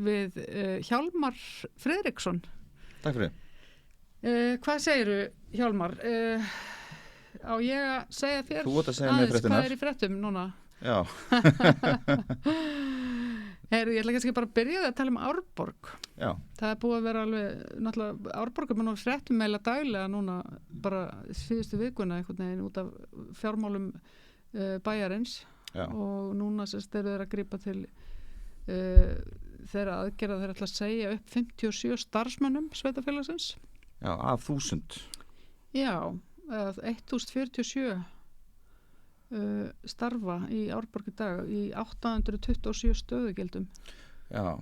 við Hjálmar Friðriksson. Takk fyrir. Hvað segiru, Hjálmar? Á ég að segja þér aðeins hvað í fréttum núna? Já. Ég ætla kannski bara að byrja að tala Árborg. Já. Það búið að vera alveg, náttúrulega, Árborg er nú fréttum meila daglega núna, bara síðustu vikuna einhvern veginn út af fjármálum bæjarins. Já. Og núna eru þeir að grípa til þeirra aðgerða þeir ætla að segja upp 57 starfsmönnum sveitarfélagsins. Já, af 1000. Já, 1047 starfa í Árborg í dag í 827 stöðugildum. Já,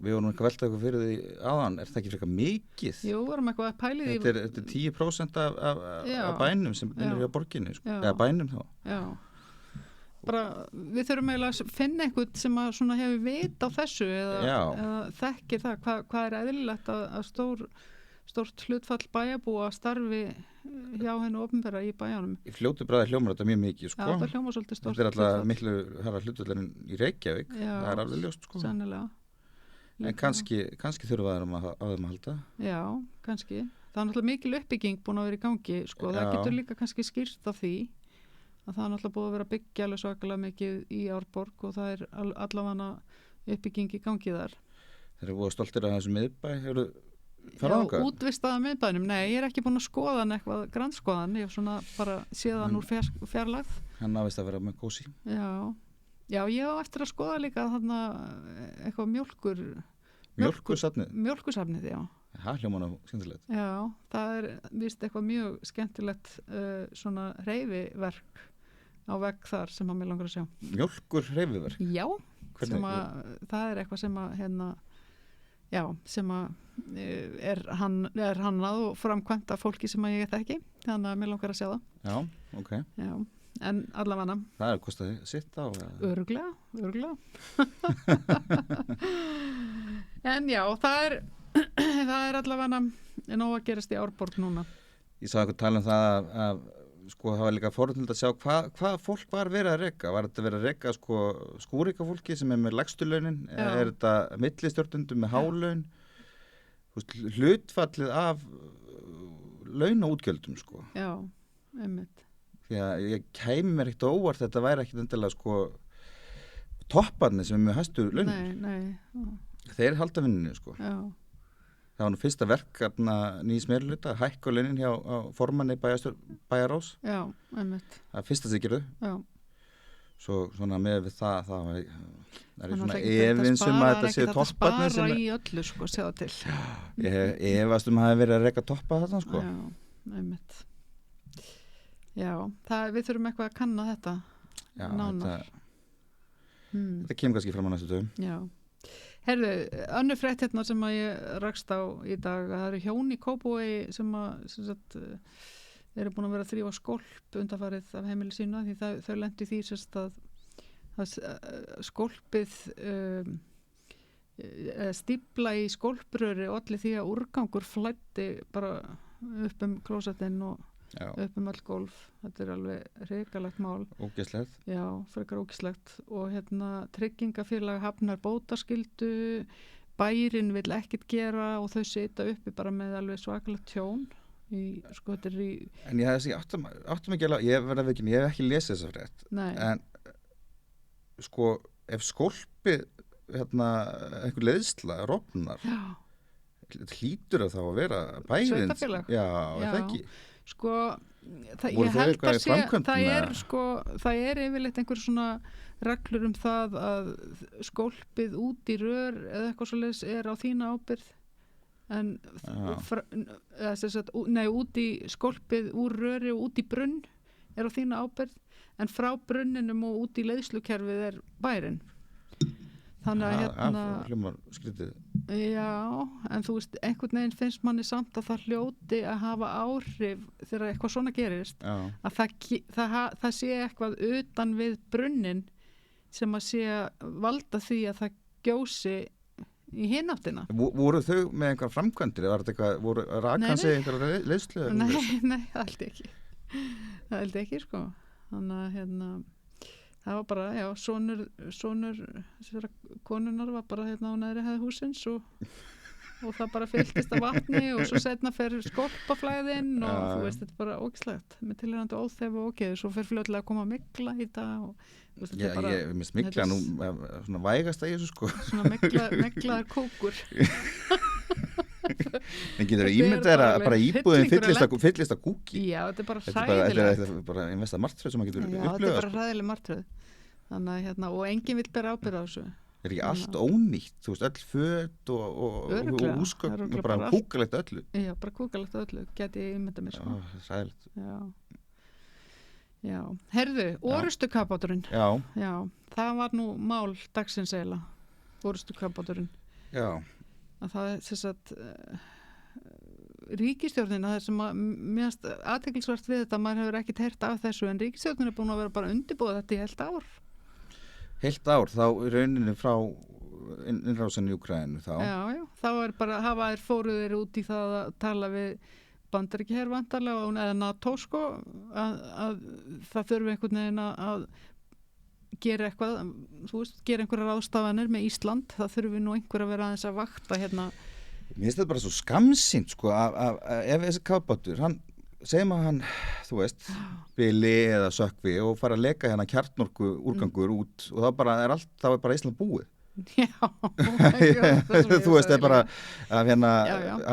við vorum eitthvað veltað eitthvað fyrir því áðan, það ekki frekar mikið? Jú, vorum eitthvað að pæli því. Þetta er 10% af bænum sem er í borginni, sko. Eða bænum þá. Já. Bara, við þurfum eiginlega að finna einhvern sem að svona hefur vit á þessu eða þekkir það, hvað er eðlilegt að stórt hlutfall bæjarbúa starfi hjá hennu opinbera í bæjanum. Í fljótu bræði hljómar þetta mjög mikið, sko. Já, það hljómar svolítið stórt. Þetta er alltaf miklu herra hlutfallin í Reykjavík. Já, það er alveg ljóst, sko. Sennilega. En kannski þurfa þeir á þeim að halda. Já, kannski. Það er náttúrulega mikil uppbygging búin að vera í gangi, sko. Það getur líka kannski skýrt af því að það er náttúrulega búið að vera byggja alveg svakalega mikið í Árborg og það er allavega uppbygging í gangi þar. Þeir eru búið stoltir af þessu miðbæ, útvistaða miðbænum, nei, ég er ekki búin að skoða hann eitthvað grannskoðan, ég hef svona bara séð hann úr fjarlægð. Hann ávist að vera með kósi. Já, ég á eftir að skoða líka þarna eitthvað mjólkursafnið, já. Það hljóman á skemmtilegt. Já, það er víst eitthvað mjög skemmtilegt svona hreyfiverk á vegg þar sem að mig langar að sjá. Mjólkur hreyfiverk? Já, það er eitthvað sem að sem að er hannað og framkvæmt af fólki sem að ég þekki, þannig að mér langar að sjá það. Já, ok. Já, en allavega. Það er kostaði sitt á? Örugglega. En já, það er allavega nóg að gerast í Árborg núna. Ég sá eitthvað tala um það að sko það var líka forvitnilegt að sjá hvað fólk var verið að reka. Var þetta verið að reka sko skúrika fólki sem er með lægstu launin? Eða er þetta millistjórnendum með hálaun? Hlutfallið af launaútgjöldum sko. Já, einmitt. Því að ég kæmi mér ekkert óvart þetta væri ekkert endilega sko topparnir sem er með hæstu launin. Nei. Þeir halda vinninu sko. Já. Það var nú fyrsta verkefna nýs meirihluta, hækka launin hjá formanni bæjarrás. Já, einmitt. Það er fyrsta sem gerðu. Já. Svo svona með við það er svona efins að þetta séu topparnir sem spara í öllu sko, sjá til. Ég efast að hafi verið að reka toppa þarna sko. Já, einmitt. Já, við þurfum eitthvað að kanna þetta nánar. Þetta kemur kannski fram á næstu dögum. Já. Herðu, önnur frétt hérna sem að ég rakst á í dag, það eru hjón í Kópavogi sem eru búin að vera að þrífa skólp undanfarið af heimili sínu því þau lentu því að skólpið stífla í skólpröri olli því að úrgangur flæddi bara upp klósettinn og upp öll gólf. Þetta er alveg hrikalegt mál. Ógeðslegt. Já, frekar ógeðslegt og tryggingafélag hafnar bótaskyldu, bærin vill ekkert gera og þau sita uppi bara með alveg svakalegt tjón þetta er í... En ég áttum ekki alveg, ég hef ekki lesið þessa frétt. Nei. En sko, ef skólpið einhver leiðsla rofnar, hlýtur það þá að vera bærin. Sveitafélag. Já, það ekki. Sko, ég held að það er yfirleitt einhver svona reglur það að skólpið út í rör eða eitthvað svoleiðis er á þína ábyrgð en út í skólpið úr röri og út í brunn er á þína ábyrgð en frá brunninum og út í leiðslukerfið er bærin. Þannig að hljómar skrítið. Já, en þú veist, einhvern veginn finnst manni samt að það hljóti að hafa áhrif þegar eitthvað svona gerist að það sé eitthvað utan við brunnin sem að sé að valda því að það gjósi í hináttina. Voru þau með einhver framkvæmdir? Var þetta eitthvað, rakan sig einhverja leiðslu? Nei, það held ekki. Það held ekki, sko. Þannig að það var bara, sonur konunar var bara hérna á neðri hæð húsins og það bara fylltist af vatni og svo setna fer skolpaflæðin og þú veist, þetta er bara ógislegt með tilhörandi óþef og ógeði, svo fer fljótlega að koma mygla í það og þú veist, þetta er bara... Ég minnst mygla nú svona vægast að ég sko. Svona myglaður kúkur. En getur það ímyndað bara íbúðin fyllist að kúki? Já, þetta er bara hræðilegt. Þetta er bara einn mesta martröð sem maður getur upplifað. Já, þetta er bara hræðileg martröð. Þannig að og enginn vill bera ábyrgð á þessu. Er ekki allt ónýtt, þú veist, öll föt og húsgögn, bara kúkalegt öllu. Já, bara kúkalegt öllu, geti ég ímyndað mér sko. Já, hræðilegt. Já. Herðu, orrustukafbáturinn. Já, það var nú mál dagsins eiginlega, orrustukafbáturinn. Já. Að það er þess að ríkisstjórnin, það er sem að mjög athyglisvert við þetta, maður hefur ekkert heyrt af þessu, en ríkisstjórnin er búin að vera bara undirbúið þetta í heilt ár. Heilt ár, þá í rauninni frá innrásinni í Úkraínu þá. Já, þá er bara, hafa þér fóruðir út í það að tala við Bandaríkjaher vantarlega eða NATO sko, að það þurfi einhvern veginn að gera eitthvað, þú veist, gera einhverjar ráðstafanir með Ísland, það þurfi nú einhver að vera aðeins að vakta hérna. Mér finnst þetta bara svo skamsýnt sko, ef þessi kafbátur, segjum að hann, þú veist, bili eða sökkvi og fara að leka hérna kjarnorku úrgangur út og það er bara Ísland búið. Já, þú veist, það er bara af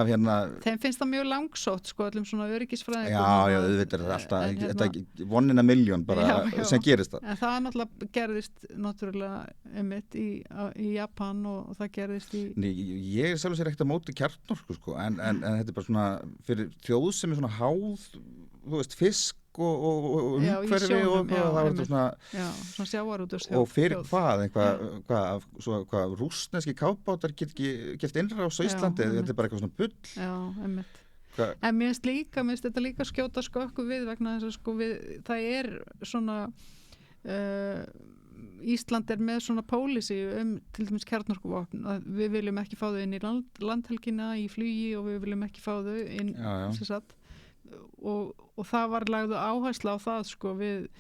hérna þeim finnst það mjög langsótt sko, öllum svona öryggisfræðingum. Já, auðvitað er alltaf þetta 1 in a million bara sem gerist það. En það náttúrulega gerðist einmitt í Japan og það gerðist í... Nei, ég er sjálf sér ekkert að móti kjarnorku sko, en þetta er bara svona fyrir þjóð sem er svona háð, þú veist, fisk og umhverfi og það var þetta svona sjávarútvegsþjóð og fyrir hvað rússneski kafbátar get ekki gert innrás á Íslandi, þetta er bara eitthvað svona bull. Já, einmitt. En mér finnst þetta líka skjóta skökku við vegna þess að sko það er svona Ísland er með svona pólicy til dæmis kjarnorkuvopn, að við viljum ekki fá þau inn í landhelgina í flugi og við viljum ekki fá þau inn sem sagt. Og það var lagðu áhersla á það sko við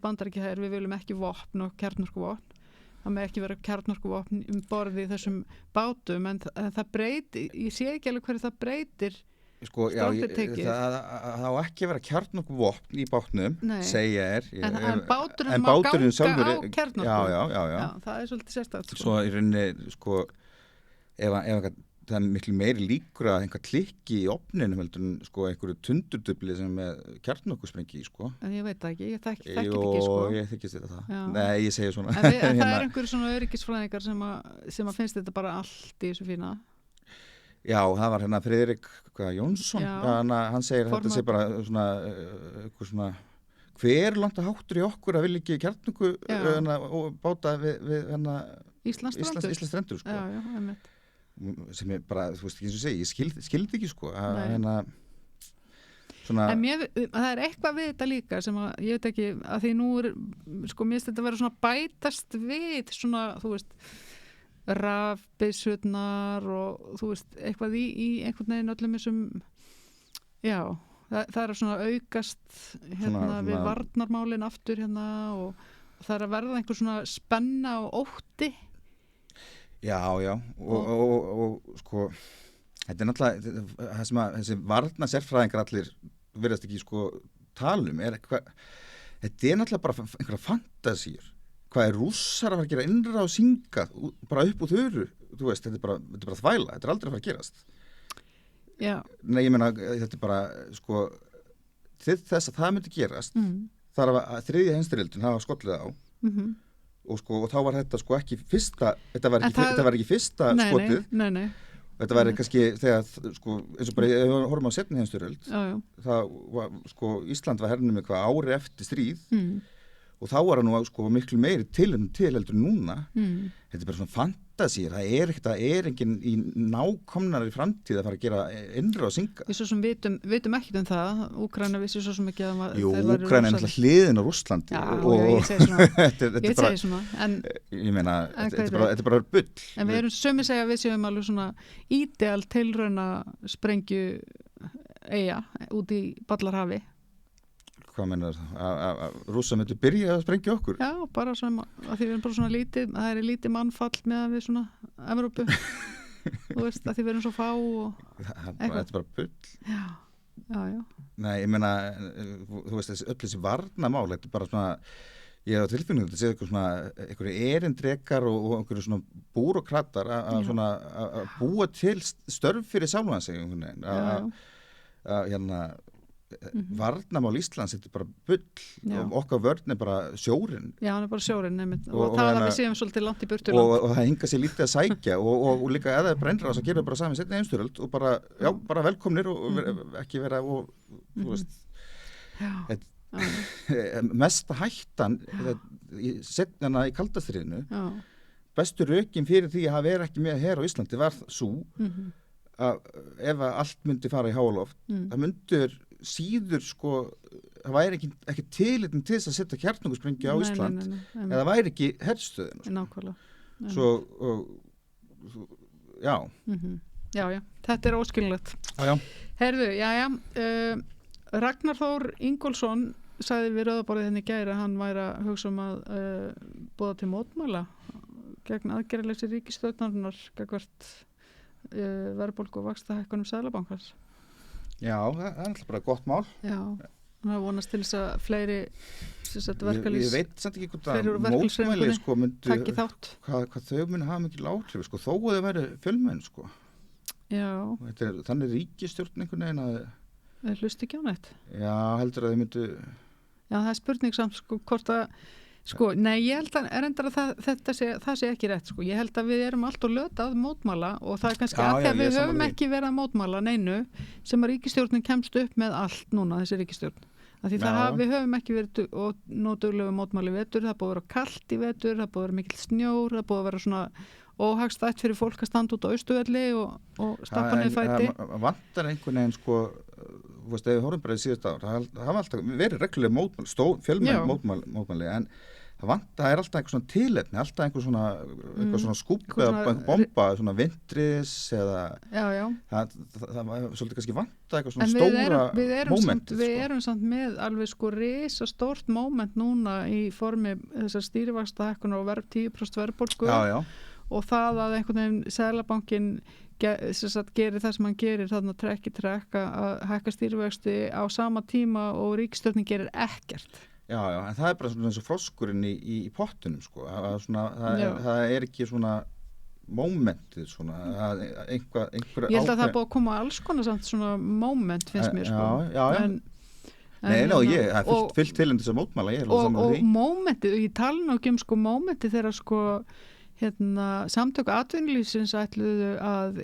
Bandaríkjaher, við viljum ekki vopn og kjarnorkuvopn, það með ekki vera kjarnorkuvopn borði í þessum bátum, en það breytir, ég sé ekki alveg hverju það breytir sko, það á ekki vera kjarnorkuvopn í bátnum, segja en báturinn má ganga á kjarnorku. Já, það er svolítið sérstakt sko. Svo í rauninni sko ef það er miklu meiri líkur að einhver klikki í opninu heldur en sko einhverju tundurdubli sem með kjarnorkusprengi sko. En ég veit það ekki, ég þekki þetta ekki sko. Ég þykist þetta það. Nei, ég segi svona. En það er einhverju svona öryggisfræðingar sem að finnst þetta bara allt í þessu fína. Já, það var hérna Friðrik Jónsson, hann segir þetta sé bara svona eitthvað svona hver langt að háttur í okkur að vilja ekki kjarnorku og báta við hérna Íslandsstrendur sko. Já, einmitt. Sem ég bara, þú veist ekki eins og segi, ég skildi ekki sko svona... En það er eitthvað við þetta líka sem að, ég veit ekki, að því nú er sko, mér finnst þetta að vera svona bætast við svona, þú veist rafbyssurnar og þú veist, eitthvað í einhvern veginn öllum þessum það er svona aukast hérna við varnarmálin aftur hérna og það er að verða einhver svona spenna og ótti. Já, og sko þetta er náttúrulega það sem að þessi varna sérfræðingar allir virðast ekki sko talum þetta er náttúrulega bara einhverja fantasíur, hvað er rússar að fara að gera innrás hingað bara upp úr þöru, þú veist, þetta er bara þvæla, þetta er aldrei að fara að gerast. Já. Nei, ég meina, þetta er bara sko til þess að það myndi gerast þar að þriðja heimsstyrjöldin hafa skollið á og þá var þetta sko ekki fyrsta þetta var ekki fyrsta skotið. Nei. Þetta var kannski þegar sko eins og bara ef við horfum á seinni heimsstyrjöld það var sko Ísland var hernum eitthvað ári eftir stríð og þá var það nú sko miklu meiri til heldur núna. Þetta er bara svona fantasíur, það er enginn í nákomnari framtíð að fara að gera innrás hingað. Við svo sem vitum ekkert um það, Úkraína vissi svo sem ekki að Jú, Úkraína er alltaf hliðin á Rússlandi. Já, ég segi svona. En ég meina, þetta er bara bull. En við erum sömu segja að við séum alveg svona ídeal tilrauna sprengju eyja út í Ballarhafi. Hvað meinar að Rússa myndu byrja að sprengja okkur? Já, bara svona, að því við erum bara svona lítið, það er lítið mannfall með við svona Evrópu. Þú veist, að því við erum svo fá og Þetta er bara bull. Já. Nei, ég meina, þú veist, öll þessi varnamál, þetta er bara svona, ég á tilfinningum, þetta séð eitthvað svona, einhverju erindrekar og einhverju svona búrokratar að búa til störf fyrir sjálfan sig, að hérna, varnamál Íslands, þetta er bara bull og okkar vörn er bara sjórinn. Já, hann er bara sjórinn, nefnt, og það að við séum svolítið langt í burtu og það hinga sér lítið að sækja og líka eða það er brennra þess að gera bara saman setni heimsstyrjöld og bara, bara velkomnir og ekki vera og, þú veist, mesta hættan setnana í kaldastríðinu, bestu rökin fyrir því að vera ekki með her á Íslandi var svo að ef að allt myndi fara í háaloft, það myndur síður sko, það væri ekki tilitn til þess að setja kjarnorkusprengju á Ísland eða það væri ekki herstöðin sko. Nákvæmlega svo, já þetta er óskiljanlegt Heyrðu, Ragnar Þór Ingólfsson sagði við Rauðaborðið henni í gær að hann væri að hugsa að boða til mótmæla gegn aðgerðaleysi ríkisstjórnarinnar gagnvart verðbólgu og vaxtahækkunum Seðlabankans. Já, það er alltaf bara gott mál. Já, hann vonast til þess að fleiri verkalýs... Ég veit samt ekki hvort að mótmæli sko myndu... Takki þátt. Hvað þau muni hafa mikil áhrif sko, þó að þau væri fjölmenn sko. Já. Þannig ríkisstjórn einhvern veginn að... Hlusti ekki á neitt. Já, heldur að þau myndu... Já, það er spurning samt sko hvort að... Sko, nei, ég held að það sé ekki rétt, sko. Ég held að við erum alltaf löta að mótmæla og það er kannski að því að við höfum ekki verið að mótmæla neinu sem að ríkisstjórnin kemst upp með allt núna, þessi ríkisstjórn. Við höfum ekki verið nótuglega mótmæli vetur, það búið að vera kalt í vetur, það búið að vera mikill snjór, það búið að vera svona óhagstætt fyrir fólk að standa út á Austurvelli og stappa niður fæti. Vantar einhvern veginn, sko, þú veist, ef við horfum bara í síðust ár, það hafa alltaf verið reglulega mótmæli, fjölmenn mótmæli, en það er alltaf einhver svona tilefni, alltaf einhver svona skúpp eða bomba, svona vindris eða það var svolítið kannski vanta eitthvað svona stóra moment. Við erum samt með alveg sko risa stórt moment núna í formi þessar stýrivaxtahækkunar og 10% verðbólgu og það að einhvern veginn Seðlabankinn gerir það sem hann gerir þarna trekk í trekk að hækka stýrivexti á sama tíma og ríkisstjórnin gerir ekkert. Já, en það er bara svona eins og froskurinn í pottunum sko, það er ekki svona mómentið svona, einhver Ég held að það er búið að koma alls konar samt svona móment finnst mér sko. Já. Ég er fyllt til en þess að mótmæla, ég er alveg saman því. Og mómentið, ég tala nú ekki um sko mómentið þegar sko samtök atvinnulífsins ætluðu að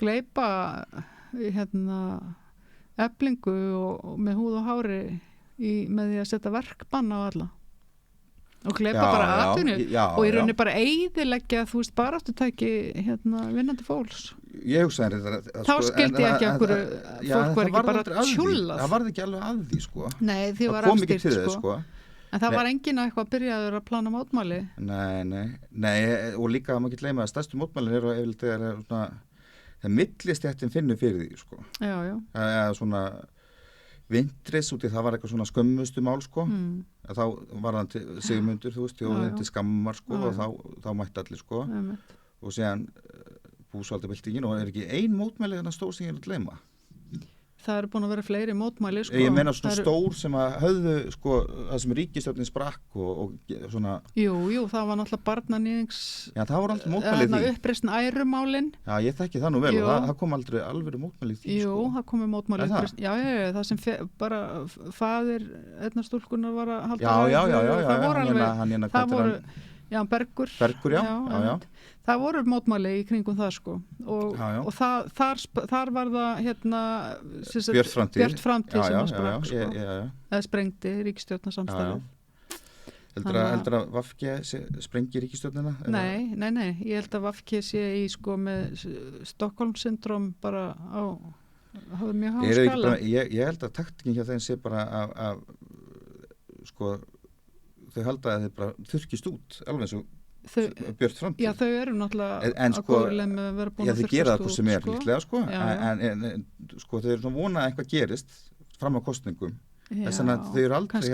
gleypa Eflingu og með húð og hári með því að setja verkbann á alla og gleypa bara atvinnu og í rauninni bara eyðileggja þú veist baráttutæki vinnandi fólks. Ég hugsaði þetta þá skildi ég ekki okkur fólk var ekki bara tjúllað. Það varð ekki alveg að því sko. Nei, því var afstýrt sko. En það var enginn eitthvað að byrjaður að plana mótmæli. Nei, og líka að maður ekki gleyma að stærstu mótmælin eru yfirleitt það millistjættin finnur fyrir því sko. Já. Það er svona vindris út í það var eitthvað svona skömmustu mál sko. Þá var hann til Sigmundur þú veist og til skammar sko og þá mætti allir sko. Og síðan búsvaldabyltingin og er ekki ein mótmæli þannig stór sem ég er að gleyma. Það eru búin að vera fleiri mótmæli sko. Ég meina svona stór sem að höfðu sko það sem ríkisstjórnin sprakk og svona Jú, það var náttúrulega barnanýðings það voru alltaf mótmæli því uppreisn ærumálin. Já, ég þekki það nú vel og það kom aldrei alveg mótmæli því sko. Jú, það komi mótmæli uppreisn. Já, það sem bara faðir einnar stúlkunar var að halda það voru Bergur, já. Það voru mótmæli í kringum það sko og þar var það Björt framtíð sem að sprakk sko eða sprengdi ríkisstjórnarsamstarfið. Heldur að VG sprengi ríkisstjórnina? Nei, ég held að VG sé í sko með Stockholm-syndrom bara á mjög há skala. Ég held að taktikinn hjá þeim sé bara að sko þau halda að þeir bara þurrkist út alveg eins og Björt framtíð. Já, þau eru náttúrulega sko, að vera búin að þau gera það hvað sem er sko. líklega sko en sko þau eru svona vona að eitthvað gerist fram á kostningum þess að þau eru aldrei kannski,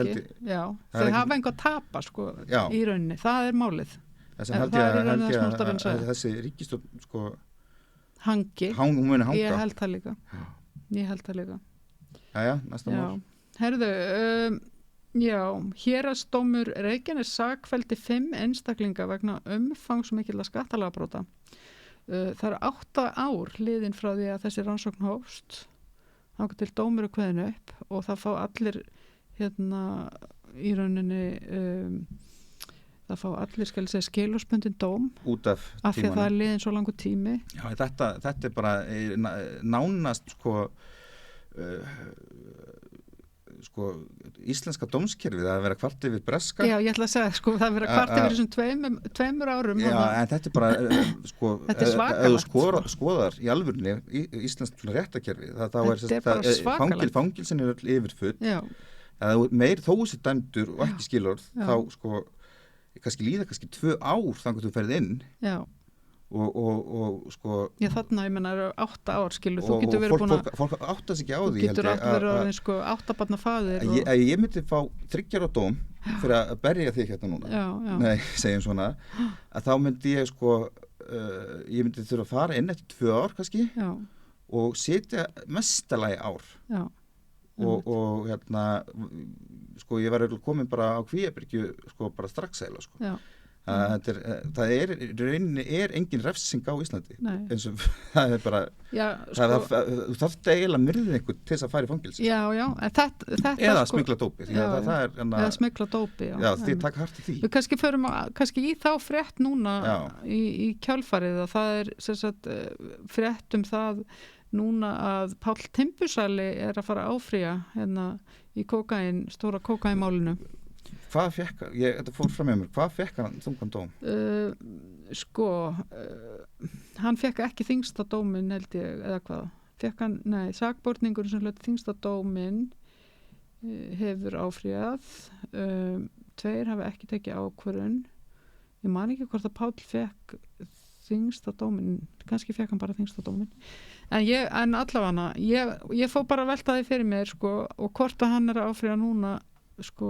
þau hafa einhver að tapa sko, í rauninni, það er málið þess að held ég að þessi ríkisstjórn sko, hún muni hanga ég held það líka næsta mál herðu, héraðsdómur Reykjanes sakfelldi 5 einstaklinga vegna umfangsmikilla skattalagabrota það eru 8 ár liðin frá því að þessi rannsókn hófst þá til dómur kveðinu upp og það fá allir í rauninni það fá allir skilorðsbundin dóm út af því að það er liðin svo langur tími þetta er bara nánast sko íslenska dómskerfið það að vera kvart yfir breska ég ætla að segja það að vera kvart yfir þessum 2 árum en þetta er bara sko þetta er svakalegt skoðar í alvörunni íslensk réttakerfi þá er fangilsin er öll yfirfull þó þessi dæmdur og ekki skilorð þá sko kannski líða 2 ár þannig að þú ferð inn og sko þarna ég menna eru 8 ár skilu þú getur verið búin að fólk áttast ekki á því þú getur alltaf verið sko 8 barna faðir ég myndi fá 3 ára dóm fyrir að berja þig hérna núna nei, segjum svona að þá myndi ég sko ég myndi þurfa að fara inn eftir 2 ár kannski og setja mestalagi ár og sko ég var komin bara á Kvíabryggju sko bara strax eða sko það er engin refsing á Íslandi eins og það er bara þú þarft eiginlega myrðið einhvern til þess að fara í fangilsi eða smygla dópi eða smygla dópi því takk hart í því við kannski förum kannski í þá frétt núna í kjálfarið að það er sagt, frétt það núna að Páll Timbursali er að fara að áfrýja í stóra kókaínmálinu Hvað fekk, þetta fór fram með mér, hvað fekk hann þungan dóm? Hann fekk ekki þyngsta dóminn held ég, eða hvað? Fekk hann, sakborningur sem hluti þyngsta dóminn hefur áfrýjað, 2 hafa ekki tekið ákvörðun. Ég man ekki hvort að Páll fekk þyngsta dóminn, kannski fekk hann bara þyngsta dóminn. En allavega ég fór bara að velta því fyrir mér, sko, og hvort að hann er að áfrýja núna, sko,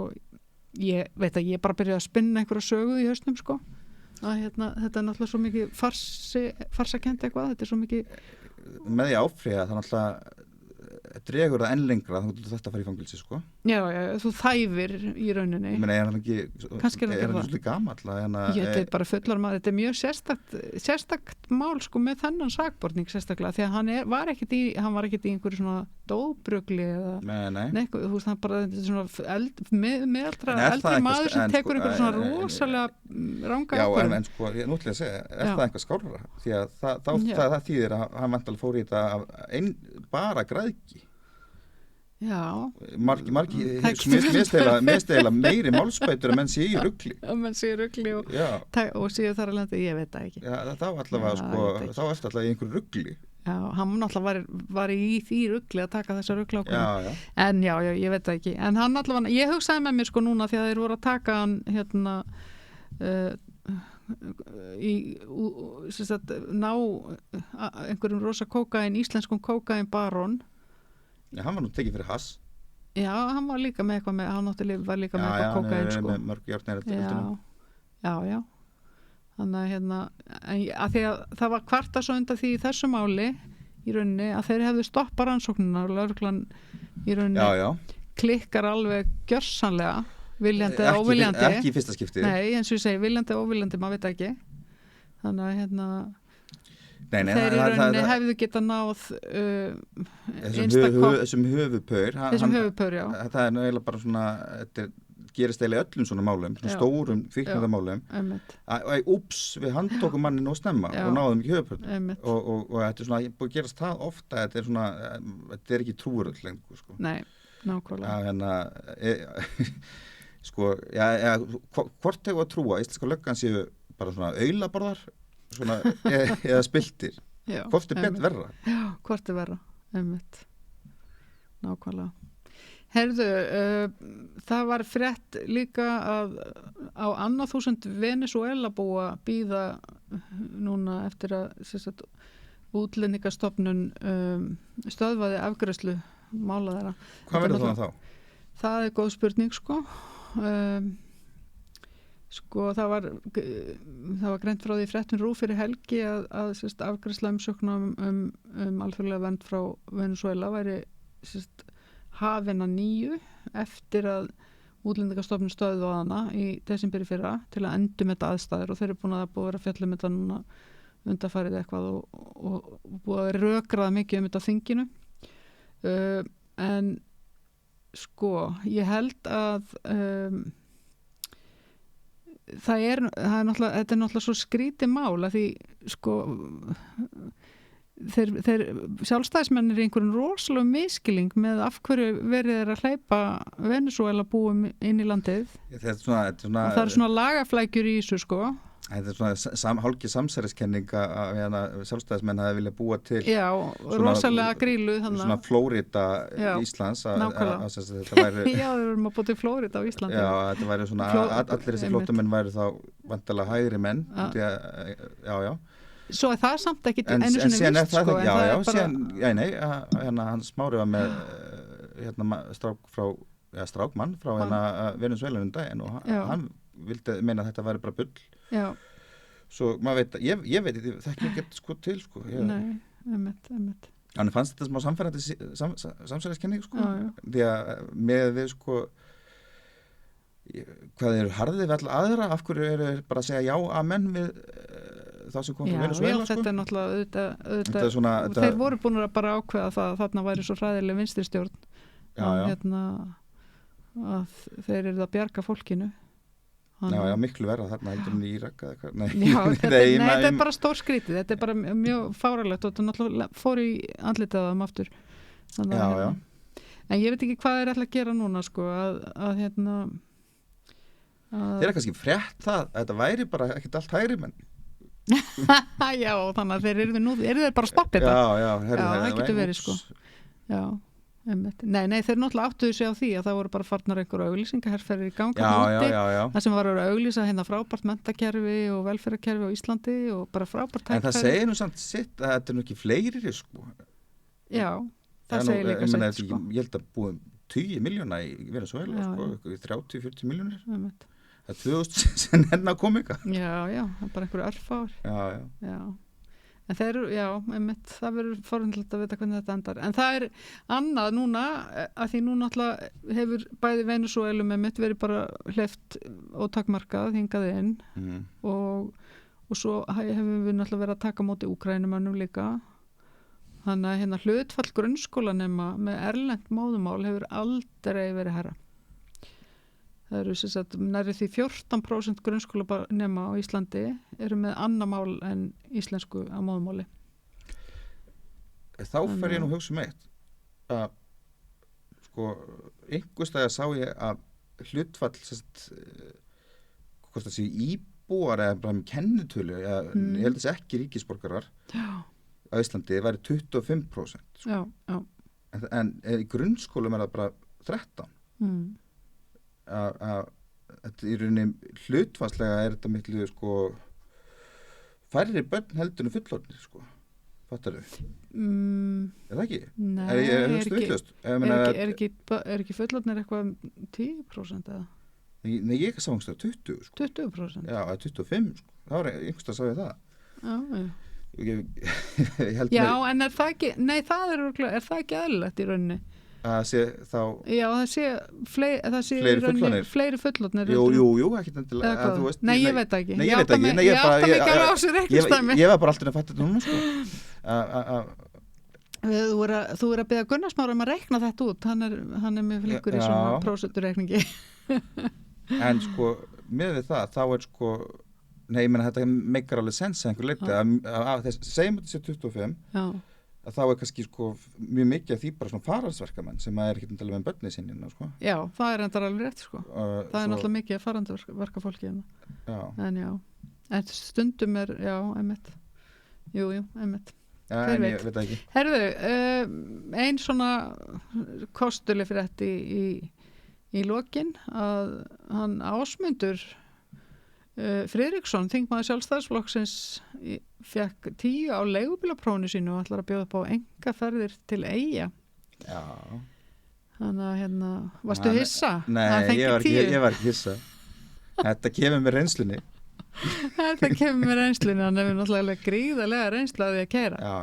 ég veit að ég bara byrjaði að spinna einhverja sögu í hausnum sko að þetta er náttúrulega svo mikið farsakent eitthvað, þetta er svo mikið með því áfrýja það náttúrulega dregur það enn lengra þannig að þetta fara í fangilsi sko þú þæfir í rauninni ég meina er hann ekki svolítið gamall þetta er bara fullar maður, þetta er mjög sérstakt mál sko með þennan sakborning sérstaklega því að hann var ekkert í einhverju svona dóbrugli eða neitt, þú veist hann bara svona eldri maður sem tekur einhverju svona rosalega ranga ákvörðun en sko ég núttilega að segja er það einhver skárra því að það þýðir að hann vantalega fór í þetta bara græðki margi mesteiginlega meiri málspætur að menn sé í rugli og séu þar að landa, ég veit það ekki þá allavega sko, þá ertu allavega í einhverju rugli hann náttúrulega var í því rugli að taka þessa rugla ákvörðun en ég veit það ekki, en hann allavega ég hugsaði með mér sko núna því að þeir voru að taka hann ná einhverjum rosa íslenskum kókaín barón hann var nú tekið fyrir hass hann var líka með eitthvað var líka með eitthvað kókaín sko með mörg járn þannig að því að það var kvarta svo undan því í þessu máli í rauninni að þeir hefðu stoppað rannsóknina og lögreglan í rauninni klikkar alveg gjörsanlega viljandi eða óviljandi ekki í fyrsta skipti eins og ég segi viljandi eða óviljandi, maður veit ekki þannig að þeir í rauninni hefðu geta náð þessum höfupaur það er eiginlega bara svona þetta gerist eiginlega öllum svona málum svona stórum fíknarmálum við handtókum mannin og snemma og náðum ekki höfupaur og þetta er svona búið að gerast það ofta þetta er ekki trúverðugt lengur sko. Nei, nákvæmlega sko, hvort hefur að trúa íslenska löggan séu bara svona aulaborðar svona, eða spiltir hvort er betur verra? Hvort er verra, nákvæmlega Herðu, það var frétt líka að á 2000 Venezuela búa bíða núna eftir að útlendingastofnun stöðvaði afgreiðslu mála þeirra. Hvað verður það þá? Það er góð spurning sko. Sko það var greint frá því fréttin RÚV fyrir helgi að afgreiðsla umsókna alþjóðlega vernd frá Venesúela væri hafin að nýju eftir að Útlendingastofnun stöðvaði hana í desember í fyrra til að endurmeta aðstæður og þeir eru búin að vera fjallum þetta núna undanfarið eitthvað og búið að rökraða mikið þetta á þinginu. En sko, ég held að þetta er náttúrulega svo skrítið mál að því sko þeir sjálfstæðismennir í einhverjum rosalega miskilning með af hverju verið er að hleypa Venesúela búum inn í landið. Það er svona lagaflækjur í þessu sko. Þetta er svona hálfgeð samsæriskenning að sjálfstæðismenn hafi viljað búa til rosalega grílu svona Flórida Íslands þetta væri já, við erum að búa til Flórida á Íslandi já, þetta væri svona allir þessi flóttamenn væri þá vantilega hægri menn já Svo er það samt ekki einu sinni vist sko hann Smári var með strákmann frá Venesúela daginn og hann vildi meina að þetta væri bara bull. Já. Svo maður veit, ég veit það ekki sko til sko. Nei, einmitt. Þannig fannst þetta smá samfærandi samsæriskenning sko. Því að með við sko hvað eru harðið við alla aðra, af hverju eru bara að segja já amen við þá sem kom frá Venesúela sko. Þetta er náttúrulega svona, þeir voru búin að bara ákveða það að þarna væri svo hræðileg vinstri stjórn að þeir eru að bjarga fólkinu. Já, miklu verða þarna heldur í Írak eða eitthvað. Þetta er bara stór skrítið, þetta er bara mjög fáralegt og þetta náttúrulega fór í andlitið á þeim aftur. Já. En ég veit ekki hvað þeir ætla að gera núna sko að Þeir eru kannski frétt það að þetta væri bara ekkert allt hægri menn. Já, þannig að þeir eru þeir bara að stoppa þetta. Já, það getur verið sko. Já. Nei, þeir náttúrulega áttuðu sig á því að það voru bara farnar einhverju auglýsingaherferðir í ganga úti, það sem var að auglýsa hérna frábært menntakerfi og velferðarkerfi á Íslandi og bara frábært tækifæri. En það segir nú samt sitt að þetta er nú ekki fleiri sko. Já, það segir líka sitt sko. Ég held að búum 20 miljóna í Venesúela sko, 30-40 miljónir. Það er 2000 sem enn að koma ykkar. Já, það er bara einhverju örfár. Já. En það verður forvindilegt að vita hvernig þetta endar. En það er annað núna, að því nú náttúrulega hefur bæði Venesúela með mitt verið bara hleypt ótakmarkað hingað inn og svo hefur við náttúrulega verið að taka móti Úkrænumönnum líka. Þannig að hlutfall grunnskólanema með erlent móðumál hefur aldrei verið hærra. Það eru nærri því 14% grunnskólanema á Íslandi eru með annað mál en íslensku á móðumáli. Þá fer ég nú að hugsa eitt að sko einhverstaðar sá ég að hlutfall hvort það sé íbúar eða bara með kennitölu ég held þess ekki ríkisborgarar á Íslandi væri 25% sko. En í grunnskólum er það bara 13%. Að í rauninni hlutfarslega er þetta miklu sko færri börn heldur en fullorðnir sko. Fattar þau? Er það ekki? Nei, er ekki fullorðnir eitthvað 10% eða? Nei, ég sá einhverstað 20 sko. 20%? Já, 25 sko. Það var einhverstað sá ég það. Já. Já, en er það ekki, nei það er það ekki eðlilegt í rauninni? Að sé þá já, það sé fleiri fullorðnir jú, ekki endilega þú veist, nei, ég veit ekki ég var bara alltaf að fatta þetta núna sko. Þú er að biðja Gunnar Smára að reikna þetta út hann er mjög flinkur í svona prósentureikningi en sko, með það þá er sko nei, ég meina þetta meikar alveg sens að einhver leiti að segjum þetta sé 25 já að þá er kannski sko mjög mikið af því bara svona faraldsverkamenn sem er ekki með börni sinni sko. Já, það er endar alveg rétt sko. Það er náttúrulega mikið af faraldsverkafólki en stundum er einmitt einmitt en ég veit ekki. Herðu, ein svona kostuleg frétt í lokin að hann Ásmundur Friðriksson, þingmaður Sjálfstæðisflokksins fekk 10 á leigubílaprófinu sínu og ætlar að bjóða upp á engaferðir til Eyja Já. Þannig að varstu hissa? Nei, ég var ekki hissa. Þetta kemur með reynslunni. Þetta kemur með reynslunni, hann hefur náttúrulega gríðarlega reynslu að því að keyra. Já.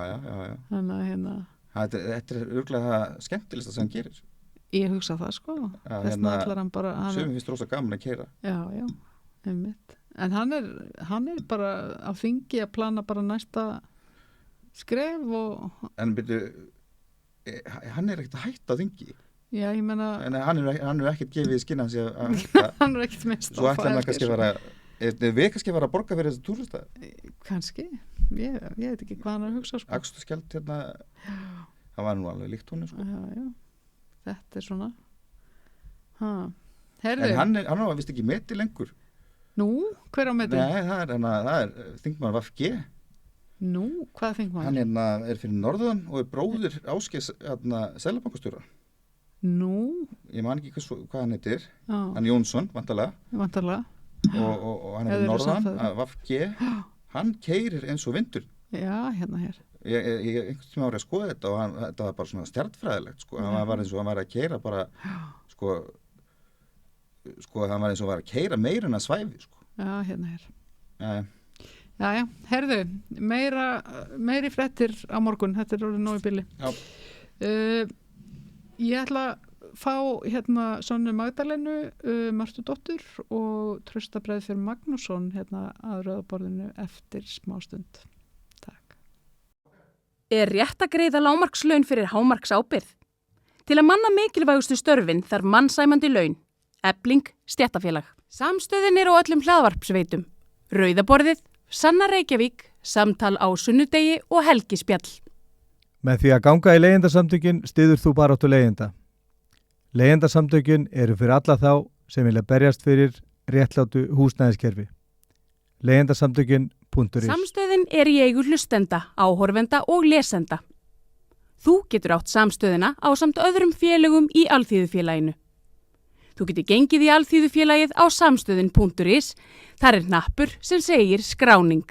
Þannig að Þetta er örugglega það skemmtilegsta sem hann gerir. Ég hugsa það sko. Þessna ætlar hann bara... Sumum finnst rosa gaman að keyra. Já, einmitt. En hann er bara á þingi að plana bara næsta skref og... En byrju, hann er ekkert að hætta á þingi. Já, ég meina... En hann er ekkert gefið í skinn hans að hætta. Hann er ekkert minnst Svo ætlar hann kannski við kannski að borga fyrir þessu túrista. Kannski, ég veit ekki hvað hann er að hugsa sko. Akstuskjald það var nú alveg líkt honum sko. Já, þetta er svona. Herðu. En hann var vist ekki meti lengur. Nú, hver á meti? Nei, það er þingmaður VG. Nú, hvað þingmaður? Hann er fyrir norðan og er bróðir Ásgeirs seðlabankastjóra. Nú? Ég man ekki hvað hann heitir. Hann Jónsson, vantarlega. Og hann er fyrir norðan, VG. Hann keyrir eins og vindur. Já, hér. Ég einhvern tíma árið að skoða þetta og þetta var bara svona stjarnfræðilegt sko. Hann var eins og hann var að keyra bara sko hann var eins og var að keyra meira en að svæfi sko. Já, hér. Já, herðu, meiri fréttir á morgun, þetta er orðið nógu í bili. Já. Ég ætla að fá Sonju Magdalenu, Martu dóttur og Trausta Breiðfjörð Magnússon að rauðaborðinu eftir smástund. Takk. Er rétt að greiða lágmarkslaun fyrir hámarksábyrgð? Til að manna mikilvægustu störfin þarf mannsæmandi laun. Efling, stéttarfélag. Samstöðin er á öllum hlaðvarpsveitum. Rauðaborðið, Sanna Reykjavík, Samtal á sunnudegi og Helgispjall. Með því að ganga í leigjendasamtökin styður þú baráttu leigjenda. Leigjendasamtökin eru fyrir alla þá sem vilja berjast fyrir réttlátu húsnæðiskerfi. Leigjendasamtökin.is. Samstöðin er í eigu hlustenda, áhorfenda og lesenda. Þú getur átt samstöðina ásamt öðrum félögum í Alþýðufélaginu. Þú getur gengið í Alþýðufélagið á samstöðin.is. Þar er hnappur sem segir skráning.